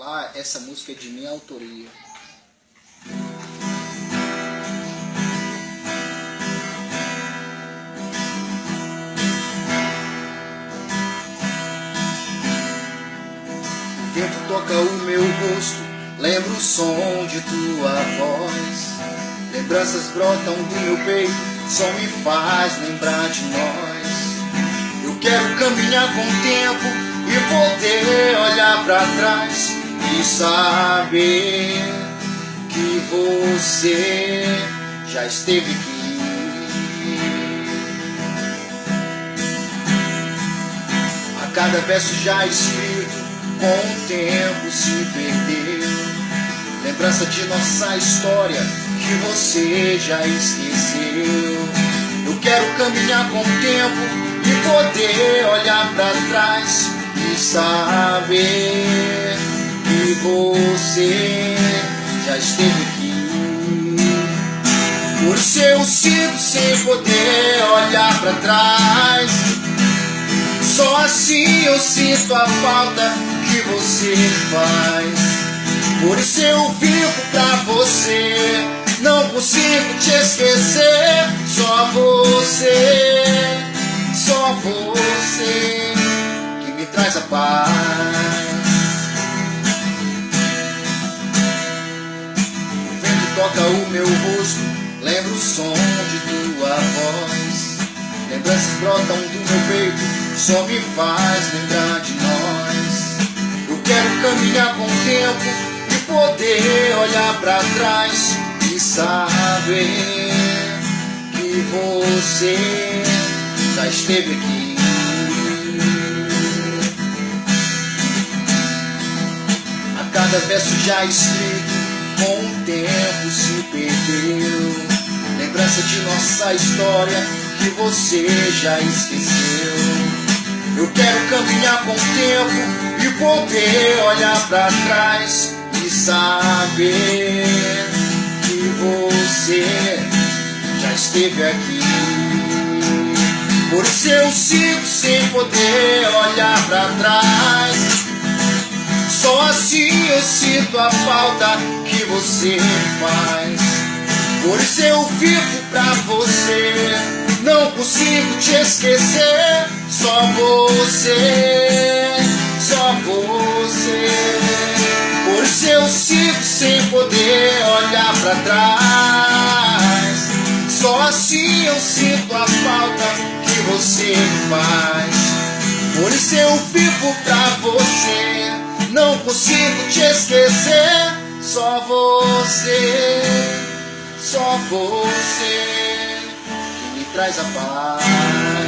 Olá, essa música é de minha autoria. O vento toca o meu rosto, lembra o som de tua voz. Lembranças brotam do meu peito, só me faz lembrar de nós. Eu quero caminhar com o tempo e poder olhar pra trás e saber que você já esteve aqui. A cada verso já escrito, com o tempo se perdeu. Lembrança de nossa história que você já esqueceu. Eu quero caminhar com o tempo e poder olhar pra trás e saber que você já esteve aqui. Por isso eu sinto sem poder olhar pra trás. Só assim eu sinto a falta que você faz. Por isso eu vivo pra você, não consigo te esquecer. Só você, só você que me traz a paz. O vento toca o meu rosto, lembra o som de tua voz. Lembranças brotam do meu peito, só me faz lembrar de nós. Eu quero caminhar com o tempo e poder olhar pra trás e saber que você já esteve aqui. A cada verso já escrito, com o tempo se perdeu. Lembrança de nossa história que você já esqueceu. Eu quero caminhar com o tempo e poder olhar pra trás e saber que você já esteve aqui. Por isso eu sigo sem poder olhar pra trás. Só assim eu sinto a falta que você faz. Por isso eu vivo pra você, não consigo te esquecer. Só você, só você. Por isso eu sigo sem poder olhar pra trás. Só assim eu sinto a falta que você faz. Por isso eu vivo pra você, não consigo te esquecer. Só você, só você que me traz a paz.